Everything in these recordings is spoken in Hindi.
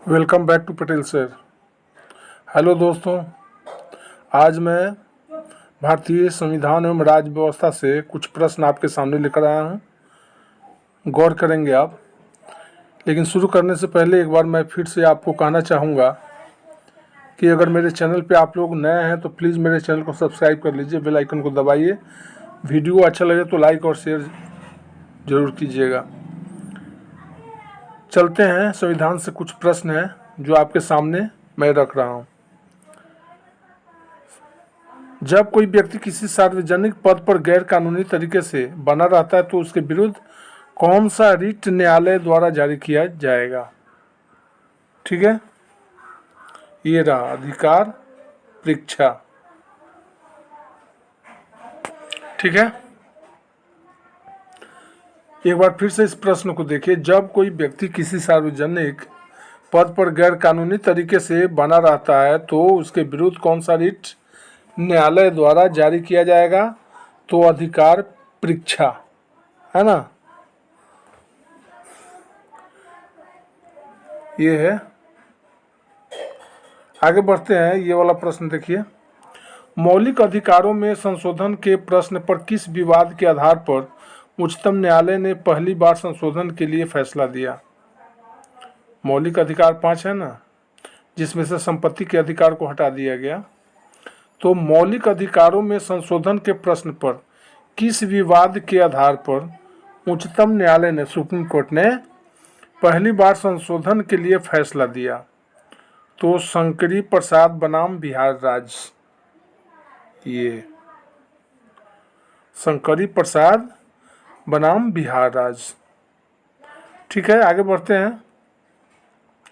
Welcome back to Patel sir. Hello दोस्तों, आज मैं भारतीय संविधान एवं राज्य व्यवस्था से कुछ प्रश्न आपके सामने लेकर आया हूँ। गौर करेंगे आप। लेकिन शुरू करने से पहले एक बार मैं फिर से आपको कहना चाहूँगा कि अगर मेरे चैनल पे आप लोग नए हैं तो प्लीज़ मेरे चैनल को सब्सक्राइब कर लीजिए, बेल आइकन को दबाइए। वीडियो अच्छा लगे तो लाइक और शेयर ज़रूर कीजिएगा। चलते हैं, संविधान से कुछ प्रश्न हैं जो आपके सामने मैं रख रहा हूँ। जब कोई व्यक्ति किसी सार्वजनिक पद पर गैर कानूनी तरीके से बना रहता है तो उसके विरुद्ध कौन सा रिट न्यायालय द्वारा जारी किया जाएगा? ठीक है, ये रहा अधिकार परीक्षा। ठीक है, एक बार फिर से इस प्रश्न को देखिए। जब कोई व्यक्ति किसी सार्वजनिक पद पर गैर कानूनी तरीके से बना रहता है तो उसके विरुद्ध कौन सा रिट न्यायालय द्वारा जारी किया जाएगा? तो अधिकार परीक्षा, है ना, ये है। आगे बढ़ते हैं, ये वाला प्रश्न देखिए। मौलिक अधिकारों में संशोधन के प्रश्न पर किस विवाद के आधार पर उच्चतम न्यायालय ने पहली बार संशोधन के लिए फैसला दिया? मौलिक अधिकार 5 है ना, जिसमें से संपत्ति के अधिकार को हटा दिया गया। तो मौलिक अधिकारों में संशोधन के प्रश्न पर किस विवाद के आधार पर उच्चतम न्यायालय ने, सुप्रीम कोर्ट ने पहली बार संशोधन के लिए फैसला दिया? तो शंकरी प्रसाद बनाम बिहार राज्य, ये शंकरी प्रसाद बनाम बिहार राज्य। ठीक है, आगे बढ़ते हैं।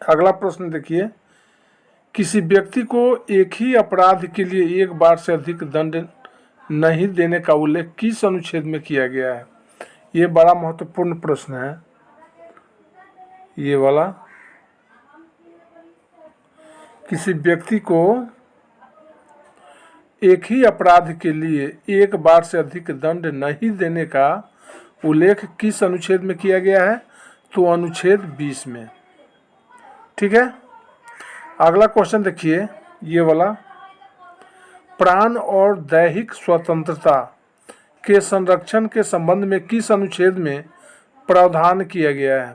अगला प्रश्न देखिए। किसी व्यक्ति को एक ही अपराध के लिए एक बार से अधिक दंड नहीं देने का उल्लेख किस अनुच्छेद में किया गया है? ये बड़ा महत्वपूर्ण प्रश्न है, ये वाला। किसी व्यक्ति को एक ही अपराध के लिए एक बार से अधिक दंड नहीं देने का उल्लेख किस अनुच्छेद में किया गया है? तो अनुच्छेद 20 में। ठीक है, अगला क्वेश्चन देखिए, ये वाला। प्राण और दैहिक स्वतंत्रता के संरक्षण के संबंध में किस अनुच्छेद में प्रावधान किया गया है?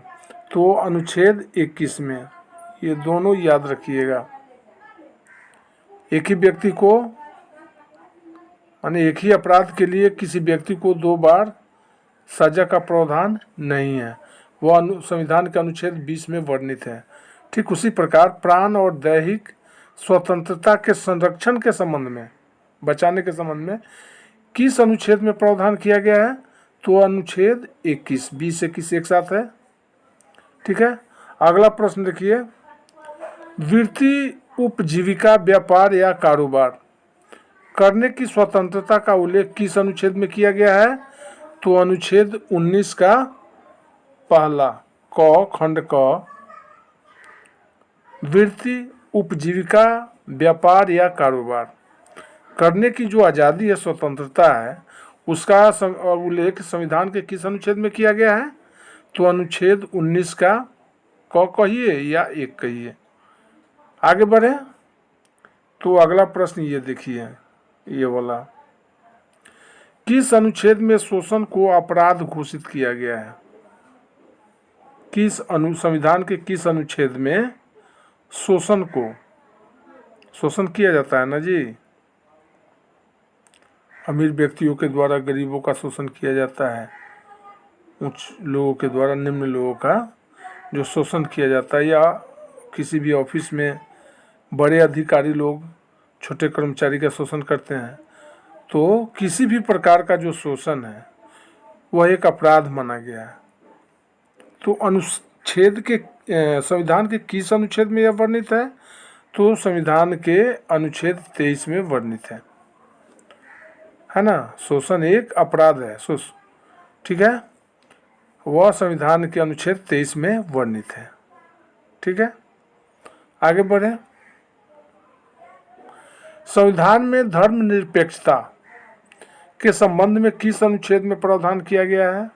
तो अनुच्छेद 21 में। ये दोनों याद रखिएगा। एक ही व्यक्ति को, माने एक ही अपराध के लिए किसी व्यक्ति को 2 बार सजा का प्रावधान नहीं है, वह संविधान के अनुच्छेद 20 में वर्णित है। ठीक उसी प्रकार प्राण और दैहिक स्वतंत्रता के संरक्षण के संबंध में, बचाने के संबंध में किस अनुच्छेद में प्रावधान किया गया है? तो अनुच्छेद 21, 20-21 एक साथ है। ठीक है, अगला प्रश्न देखिए। वृत्ति, उपजीविका, व्यापार या कारोबार करने की स्वतंत्रता का उल्लेख किस अनुच्छेद में किया गया है? तो अनुच्छेद 19 का पहला क खंड क। वृत्ति, उपजीविका, व्यापार या कारोबार करने की जो आज़ादी है, स्वतंत्रता है, उसका उल्लेख संविधान के किस अनुच्छेद में किया गया है? तो अनुच्छेद 19 का क कहिए या 1 कहिए। आगे बढ़े तो अगला प्रश्न ये देखिए, ये वाला। किस अनुच्छेद में शोषण को अपराध घोषित किया गया है? संविधान के किस अनुच्छेद में शोषण किया जाता है ना जी? अमीर व्यक्तियों के द्वारा गरीबों का शोषण किया जाता है, उच्च लोगों के द्वारा निम्न लोगों का जो शोषण किया जाता है, या किसी भी ऑफिस में बड़े अधिकारी लोग छोटे कर्मचारी का शोषण करते हैं, तो किसी भी प्रकार का जो शोषण है वह एक अपराध माना गया है। तो अनुच्छेद के संविधान के किस अनुच्छेद में यह वर्णित है? तो संविधान के अनुच्छेद 23 में वर्णित है ना। शोषण एक अपराध है, ठीक है, वह संविधान के अनुच्छेद 23 में वर्णित है। ठीक है, आगे बढ़े। संविधान में धर्मनिरपेक्षता के संबंध में किस अनुच्छेद में प्रावधान किया गया है?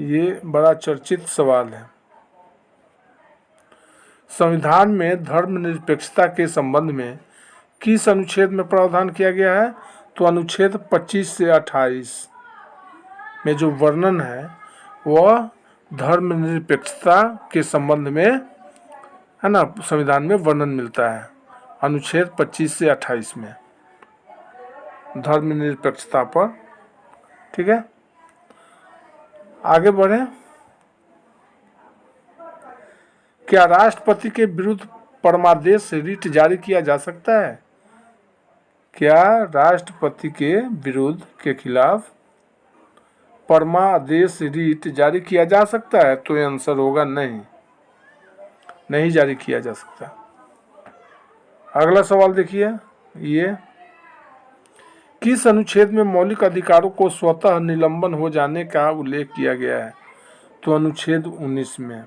ये बड़ा चर्चित सवाल है। संविधान में धर्मनिरपेक्षता के संबंध में किस अनुच्छेद में प्रावधान किया गया है? तो अनुच्छेद 25 से 28 में जो वर्णन है वह धर्मनिरपेक्षता के संबंध में है ना, संविधान में वर्णन मिलता है अनुच्छेद 25 से 28 में धर्मनिरपेक्षता पर। ठीक है, आगे बढ़े। क्या राष्ट्रपति के विरुद्ध परमादेश रिट जारी किया जा सकता है? क्या राष्ट्रपति के विरुद्ध के खिलाफ परमादेश रिट जारी किया जा सकता है? तो ये आंसर होगा नहीं, नहीं जारी किया जा सकता। अगला सवाल देखिए, ये किस अनुच्छेद में मौलिक अधिकारों को स्वतः निलंबन हो जाने का उल्लेख किया गया है? तो अनुच्छेद 19 में।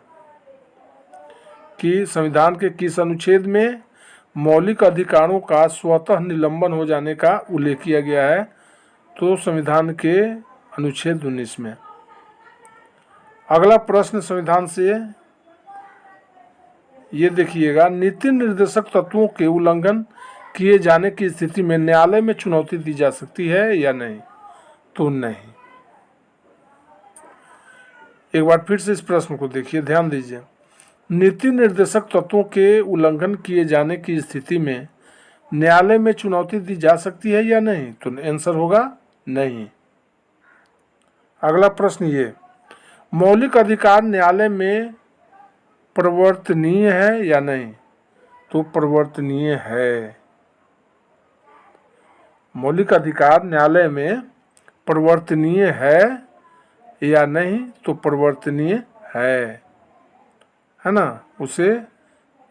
कि संविधान के किस अनुच्छेद में मौलिक अधिकारों का स्वतः निलंबन हो जाने का उल्लेख किया गया है? तो संविधान के अनुच्छेद 19 में। अगला प्रश्न संविधान से ये देखिएगा, नीति निर्देशक तत्वों के उल्लंघन किए जाने की स्थिति में न्यायालय में चुनौती दी जा सकती है या नहीं? तो नहीं। एक बार फिर से इस प्रश्न को देखिए, ध्यान दीजिए। नीति निर्देशक तत्वों के उल्लंघन किए जाने की स्थिति में न्यायालय में चुनौती दी जा सकती है या नहीं? तो आंसर होगा नहीं। अगला प्रश्न ये, मौलिक अधिकार न्यायालय में परिवर्तनीय है या नहीं? तो परिवर्तनीय है। मौलिक अधिकार न्यायालय में परिवर्तनीय है या नहीं? तो परिवर्तनीय है ना, उसे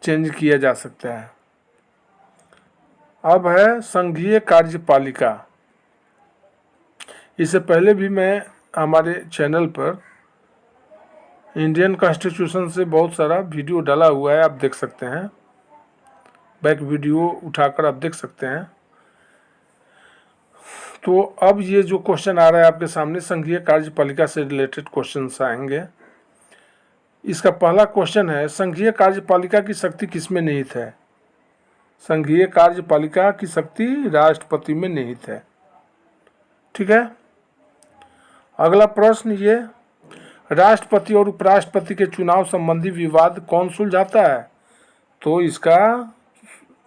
चेंज किया जा सकता है। अब है संघीय कार्यपालिका। इससे पहले भी मैं हमारे चैनल पर इंडियन कॉन्स्टिट्यूशन से बहुत सारा वीडियो डाला हुआ है, आप देख सकते हैं, बैक वीडियो उठाकर आप देख सकते हैं। तो अब ये जो क्वेश्चन आ रहा है आपके सामने, संघीय कार्यपालिका से रिलेटेड क्वेश्चंस आएंगे। इसका पहला क्वेश्चन है, संघीय कार्यपालिका की शक्ति किसमें निहित है? संघीय कार्यपालिका की शक्ति राष्ट्रपति में निहित है। ठीक है, अगला प्रश्न ये, राष्ट्रपति और उपराष्ट्रपति के चुनाव संबंधी विवाद कौन सुलझाता है? तो इसका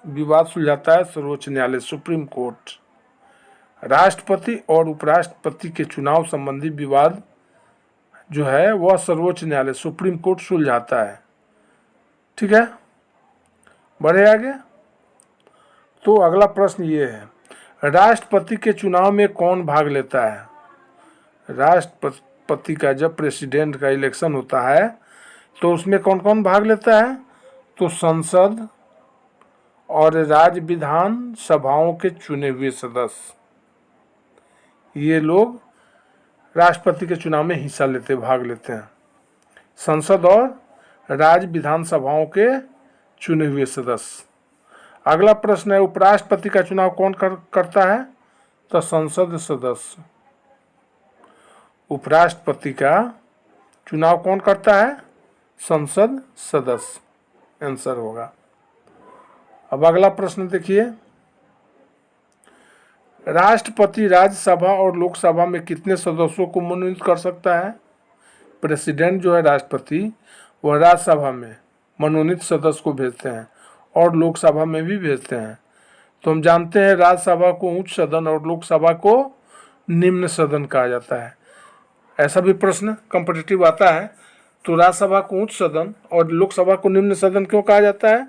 विवाद सुलझाता है सर्वोच्च न्यायालय, सुप्रीम कोर्ट। राष्ट्रपति और उपराष्ट्रपति के चुनाव संबंधी विवाद जो है वह सर्वोच्च न्यायालय, सुप्रीम कोर्ट सुलझाता है। ठीक है, बढ़े आगे। तो अगला प्रश्न ये है, राष्ट्रपति के चुनाव में कौन भाग लेता है? राष्ट्रपति का जब प्रेसिडेंट का इलेक्शन होता है तो उसमें कौन कौन भाग लेता है? तो संसद और राज्य विधान सभाओं के चुने हुए सदस्य, ये लोग राष्ट्रपति के चुनाव में हिस्सा लेते, भाग लेते हैं। संसद और राज्य विधानसभाओं के चुने हुए सदस्य। अगला प्रश्न है, उपराष्ट्रपति का चुनाव कौन करता है? तो संसद सदस्य। उपराष्ट्रपति का चुनाव कौन करता है? संसद सदस्य, आंसर होगा। अब अगला प्रश्न देखिए, राष्ट्रपति राज्यसभा और लोकसभा में कितने सदस्यों को मनोनीत कर सकता है? प्रेसिडेंट जो है राष्ट्रपति, वह राज्यसभा में मनोनीत सदस्य को भेजते हैं और लोकसभा में भी भेजते हैं। तो हम जानते हैं राज्यसभा को उच्च सदन और लोकसभा को निम्न सदन कहा जाता है। ऐसा भी प्रश्न कॉम्पिटिटिव आता है। तो राज्यसभा को उच्च सदन और लोकसभा को निम्न सदन क्यों कहा जाता है?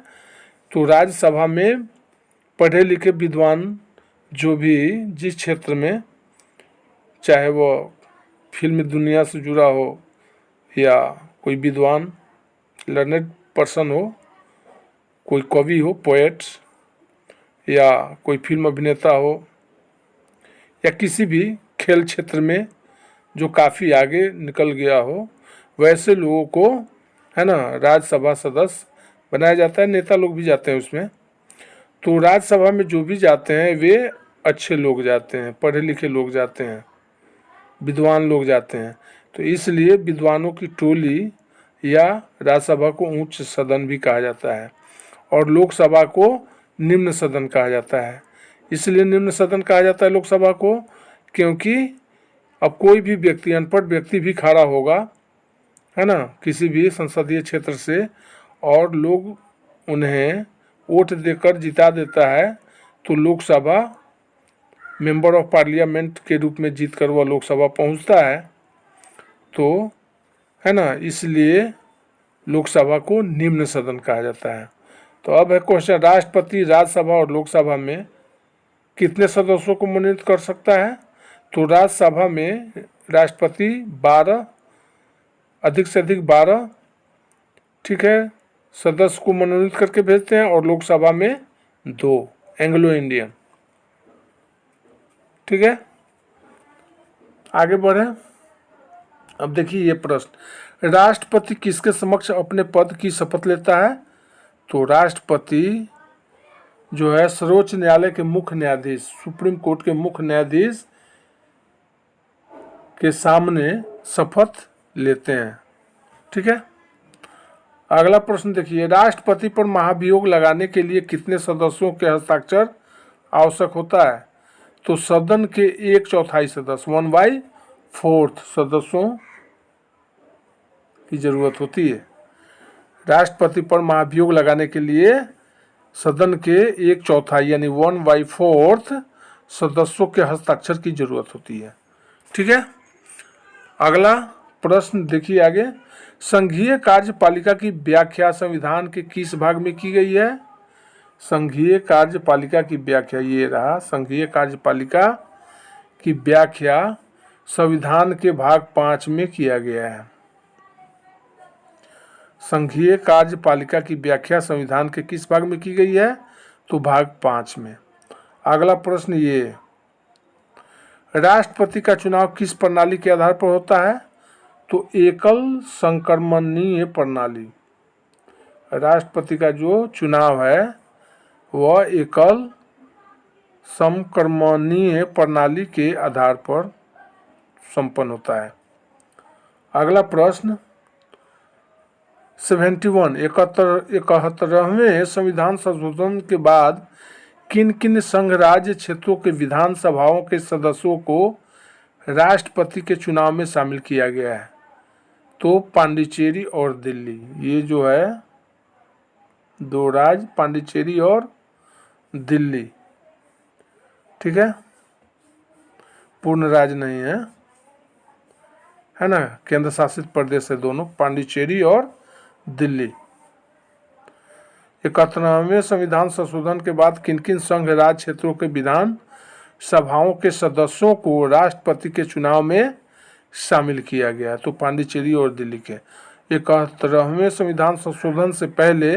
तो राज्यसभा में पढ़े लिखे विद्वान जो भी जिस क्षेत्र में, चाहे वो फिल्म दुनिया से जुड़ा हो या कोई विद्वान लर्नेड पर्सन हो, कोई कवि हो, पोएट, या कोई फिल्म अभिनेता हो, या किसी भी खेल क्षेत्र में जो काफ़ी आगे निकल गया हो, वैसे लोगों को है ना राज्यसभा सदस्य बनाया जाता है। नेता लोग भी जाते हैं उसमें। तो राज्यसभा में जो भी जाते हैं वे अच्छे लोग जाते हैं, पढ़े लिखे लोग जाते हैं, विद्वान लोग जाते हैं। तो इसलिए विद्वानों की टोली या राज्यसभा को उच्च सदन भी कहा जाता है और लोकसभा को निम्न सदन कहा जाता है। इसलिए निम्न सदन कहा जाता है लोकसभा को क्योंकि अब कोई भी व्यक्ति, अनपढ़ व्यक्ति भी खड़ा होगा, है ना, किसी भी संसदीय क्षेत्र से, और लोग उन्हें वोट देकर जिता देता है तो लोकसभा मेंबर ऑफ पार्लियामेंट के रूप में जीतकर वह लोकसभा पहुंचता है। तो है ना, इसलिए लोकसभा को निम्न सदन कहा जाता है। तो अब है क्वेश्चन, राष्ट्रपति राज्यसभा और लोकसभा में कितने सदस्यों को मनोनीत कर सकता है? तो राज्यसभा में राष्ट्रपति 12, अधिक से अधिक 12, ठीक है, सदस्य को मनोनीत करके भेजते हैं और लोकसभा में 2, एंग्लो इंडियन। ठीक है, आगे बढ़े। अब देखिए ये प्रश्न, राष्ट्रपति किसके समक्ष अपने पद की शपथ लेता है? तो राष्ट्रपति जो है सर्वोच्च न्यायालय के मुख्य न्यायाधीश, सुप्रीम कोर्ट के मुख्य न्यायाधीश के सामने शपथ लेते हैं। ठीक है, अगला प्रश्न देखिए, राष्ट्रपति पर महाभियोग लगाने के लिए कितने सदस्यों के हस्ताक्षर आवश्यक होता है? तो सदन के 1/4 सदस्य, 1/4 सदस्यों की जरूरत होती है। राष्ट्रपति पर महाभियोग लगाने के लिए सदन के 1/4 यानी 1/4 सदस्यों के हस्ताक्षर की जरूरत होती है। ठीक है, अगला प्रश्न देखिए आगे, संघीय कार्यपालिका की व्याख्या संविधान के किस भाग में की गई है? संघीय कार्यपालिका की व्याख्या, ये रहा, संघीय कार्यपालिका की व्याख्या संविधान के भाग 5 में किया गया है। संघीय कार्यपालिका की व्याख्या संविधान के किस भाग में की गई है? तो भाग 5 में। अगला प्रश्न ये, राष्ट्रपति का चुनाव किस प्रणाली के आधार पर होता है? तो एकल संक्रमणीय प्रणाली। राष्ट्रपति का जो चुनाव है वह एकल संक्रमणीय प्रणाली के आधार पर संपन्न होता है। अगला प्रश्न 71वें संविधान संशोधन के बाद किन किन संघ राज्य क्षेत्रों के विधानसभाओं के सदस्यों को राष्ट्रपति के चुनाव में शामिल किया गया है? तो पांडिचेरी और दिल्ली, ये जो है 2 राज्य, पांडिचेरी और दिल्ली। ठीक है, पूर्ण राज्य नहीं है ना, केंद्र शासित प्रदेश है दोनों, पांडिचेरी और दिल्ली। 71वें संविधान संशोधन के बाद किन किन संघ राज्य क्षेत्रों के विधान सभाओं के सदस्यों को राष्ट्रपति के चुनाव में शामिल किया गया? तो पांडिचेरी और दिल्ली के। 71वें संविधान संशोधन से पहले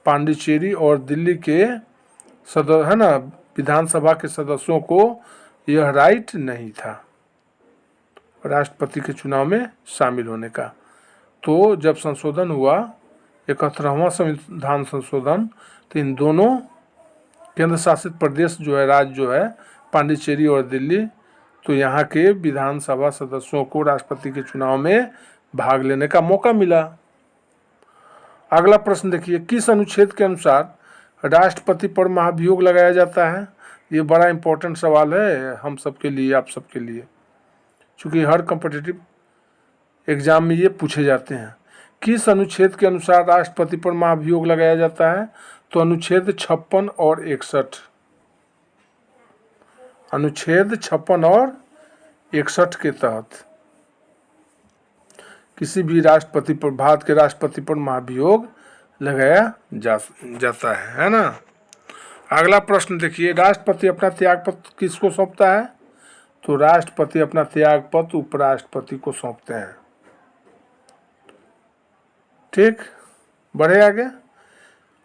पांडिचेरी और दिल्ली के है ना विधानसभा के सदस्यों को यह राइट नहीं था राष्ट्रपति के चुनाव में शामिल होने का। तो जब संशोधन हुआ 71वां संविधान संशोधन, तो इन दोनों केंद्र शासित प्रदेश जो है, राज्य जो है पांडिचेरी और दिल्ली, तो यहाँ के विधानसभा सदस्यों को राष्ट्रपति के चुनाव में भाग लेने का मौका मिला। अगला प्रश्न देखिए, किस अनुच्छेद के अनुसार राष्ट्रपति पर महाभियोग लगाया जाता है? ये बड़ा इंपॉर्टेंट सवाल है हम सबके लिए, आप सबके लिए, क्योंकि हर कॉम्पिटिटिव एग्जाम में ये पूछे जाते हैं। किस अनुच्छेद के अनुसार राष्ट्रपति पर महाभियोग लगाया जाता है? तो अनुच्छेद 56 और 61। अनुच्छेद 56 और 61 के तहत किसी भी राष्ट्रपति पर, भारत के राष्ट्रपति पर महाभियोग लगाया जाता है ना। अगला प्रश्न देखिए, राष्ट्रपति अपना त्यागपत्र किसको सौंपता है? तो राष्ट्रपति अपना त्यागपत्र उपराष्ट्रपति को सौंपते हैं। ठीक, बढ़े आगे।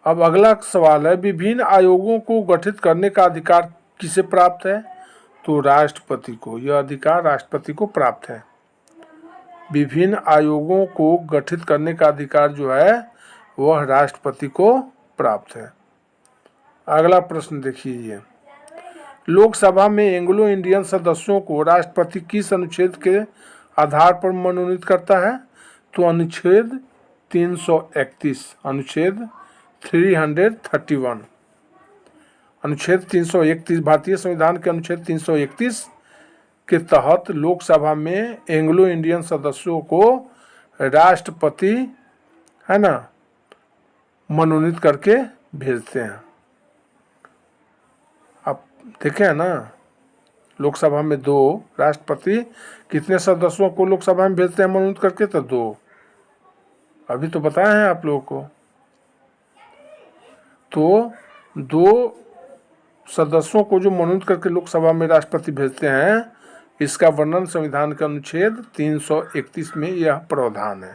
अब अगला सवाल है, विभिन्न आयोगों को गठित करने का अधिकार किसे प्राप्त है? तो राष्ट्रपति को, यह अधिकार राष्ट्रपति को प्राप्त है। विभिन्न आयोगों को गठित करने का अधिकार जो है वह राष्ट्रपति को प्राप्त है। अगला प्रश्न देखिए, ये लोकसभा में एंग्लो इंडियन सदस्यों को राष्ट्रपति किस अनुच्छेद के आधार पर मनोनीत करता है? तो अनुच्छेद 331, अनुच्छेद 331, अनुच्छेद 331 भारतीय संविधान के अनुच्छेद 331 के तहत लोकसभा में एंग्लो इंडियन सदस्यों को राष्ट्रपति, है ना, मनोनीत करके भेजते हैं। आप देखें ना, लोकसभा में 2 राष्ट्रपति कितने सदस्यों को लोकसभा में भेजते हैं मनोनीत करके? तो 2। अभी तो बताए हैं आप लोगों को। तो 2 सदस्यों को जो मनोनीत करके लोकसभा में राष्ट्रपति भेजते हैं, इसका वर्णन संविधान के अनुच्छेद 331 में यह प्रावधान है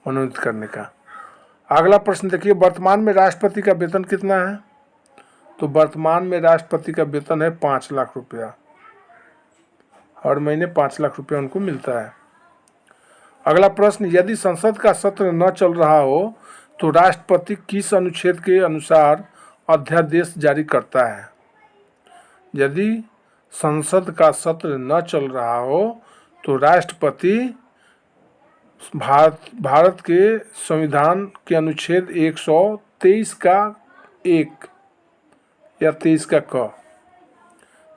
मनोनीत करने का। अगला प्रश्न देखिए, वर्तमान में राष्ट्रपति का वेतन कितना है? तो वर्तमान में राष्ट्रपति का वेतन है 5 लाख रुपया। हर महीने 5 लाख रुपया उनको मिलता है। अगला प्रश्न, यदि संसद का सत्र न चल रहा हो तो राष्ट्रपति किस अनुच्छेद के अनुसार अध्यादेश जारी करता है? यदि संसद का सत्र न चल रहा हो तो राष्ट्रपति भारत के संविधान के अनुच्छेद 123 का 1 या 23 का क,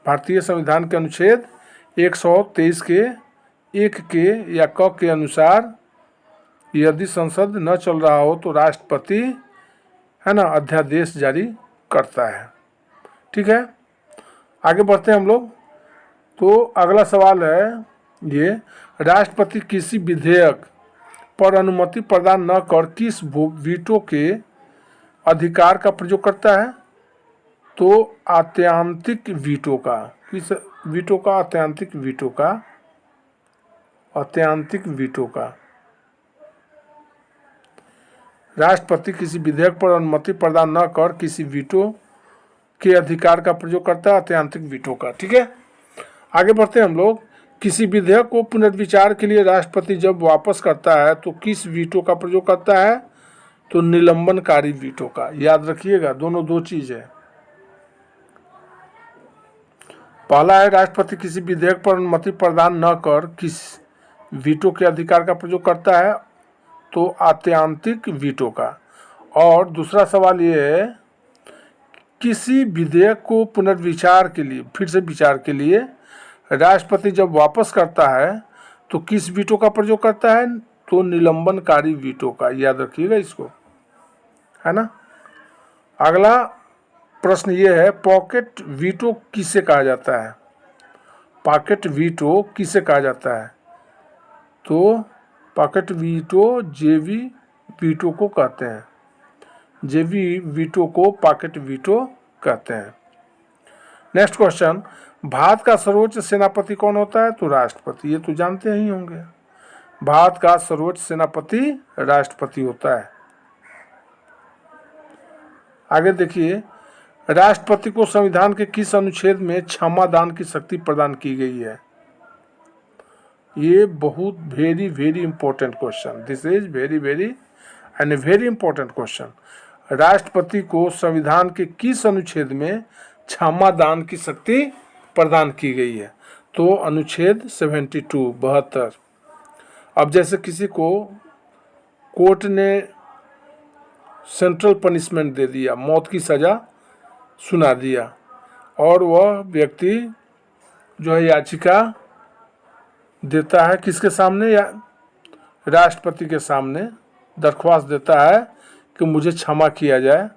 भारतीय संविधान के अनुच्छेद 123 के 1 के या क के अनुसार यदि संसद न चल रहा हो तो राष्ट्रपति, है ना, अध्यादेश जारी करता है। ठीक है, आगे बढ़ते हैं हम लोग। तो अगला सवाल है ये, राष्ट्रपति किसी विधेयक पर अनुमति प्रदान न कर किस वीटो के अधिकार का प्रयोग करता है? तो आत्यांतिक वीटो का। किस वीटो का? आत्यांतिक वीटो का। आत्यांतिक वीटो का। राष्ट्रपति किसी विधेयक पर अनुमति प्रदान न कर किसी वीटो के अधिकार का प्रयोग करता है, आत्यांतिक वीटो का। ठीक है, आगे बढ़ते हैं हम लोग। किसी विधेयक को पुनर्विचार के लिए राष्ट्रपति जब वापस करता है तो किस वीटो का प्रयोग करता है? तो निलंबनकारी वीटो का। याद रखिएगा, दोनों 2 चीज है। पहला है, राष्ट्रपति किसी विधेयक पर अनुमति प्रदान न कर किस वीटो के अधिकार का प्रयोग करता है? तो आत्यांतिक वीटो का। और दूसरा सवाल ये है, किसी विधेयक को पुनर्विचार के लिए, फिर से विचार के लिए राष्ट्रपति जब वापस करता है तो किस वीटो का प्रयोग करता है? तो निलंबनकारी वीटो का। याद रखिएगा इसको, है ना। अगला प्रश्न ये है, पॉकेट वीटो किसे कहा जाता है? पॉकेट वीटो किसे कहा जाता है? तो पॉकेट वीटो जेवी वीटो को कहते हैं। जेवी वीटो को पॉकेट वीटो कहते हैं। नेक्स्ट क्वेश्चन, भारत का सर्वोच्च सेनापति कौन होता है? तो राष्ट्रपति। ये तो जानते ही होंगे, भारत का सर्वोच्च सेनापति राष्ट्रपति होता है। आगे देखिए, राष्ट्रपति को संविधान के किस अनुच्छेद में क्षमा दान की शक्ति प्रदान की गई है? ये बहुत very important question. This is very and very important question. राष्ट्रपति को संविधान के किस अनुच्छेद में क्षमा दान की शक्ति प्रदान की गई है? तो अनुच्छेद 72। अब जैसे किसी को कोर्ट ने सेंट्रल पनिशमेंट दे दिया, मौत की सजा सुना दिया, और वह व्यक्ति जो है याचिका देता है किसके सामने? या राष्ट्रपति के सामने दरख्वास्त देता है कि मुझे क्षमा किया जाए।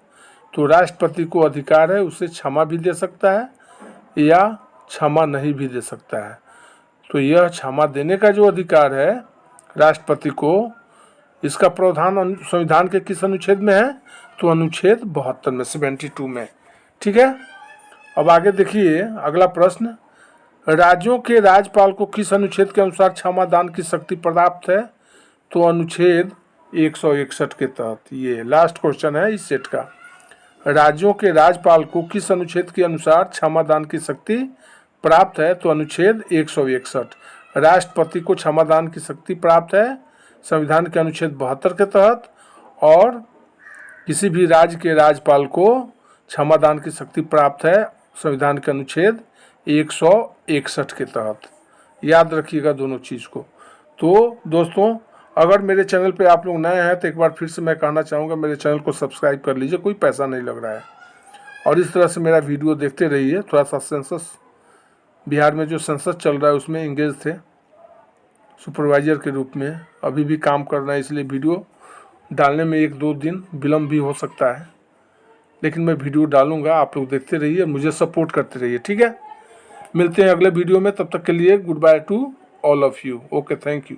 तो राष्ट्रपति को अधिकार है, उसे क्षमा भी दे सकता है या क्षमा नहीं भी दे सकता है। तो यह क्षमा देने का जो अधिकार है राष्ट्रपति को, इसका प्रावधान संविधान के किस अनुच्छेद में है? तो अनुच्छेद 72 में, 72 में। ठीक है, अब आगे देखिए अगला प्रश्न, राज्यों के राज्यपाल को किस अनुच्छेद के अनुसार क्षमा दान की शक्ति प्राप्त है? तो अनुच्छेद 161 के तहत। ये लास्ट क्वेश्चन है इस सेट का। राज्यों के राज्यपाल को किस अनुच्छेद के अनुसार क्षमा दान की शक्ति प्राप्त है? तो अनुच्छेद 161। राष्ट्रपति को क्षमा दान की शक्ति प्राप्त है संविधान के अनुच्छेद 72 के तहत, और किसी भी राज्य के राज्यपाल को क्षमा दान की शक्ति प्राप्त है संविधान के अनुच्छेद 161 के तहत। याद रखिएगा दोनों चीज़ को। तो दोस्तों, अगर मेरे चैनल पे आप लोग नए हैं तो एक बार फिर से मैं कहना चाहूँगा, मेरे चैनल को सब्सक्राइब कर लीजिए, कोई पैसा नहीं लग रहा है। और इस तरह से मेरा वीडियो देखते रहिए। थोड़ा सा सेंसस, बिहार में जो सेंसस चल रहा है उसमें इंगेज थे सुपरवाइज़र के रूप में, अभी भी काम कर रहे हैं, इसलिए वीडियो डालने में 1-2 दिन विलम्ब भी हो सकता है, लेकिन मैं वीडियो डालूंगा। आप लोग देखते रहिए, मुझे सपोर्ट करते रहिए, ठीक है। मिलते हैं अगले वीडियो में, तब तक के लिए good by two all of you. Okay, thank you.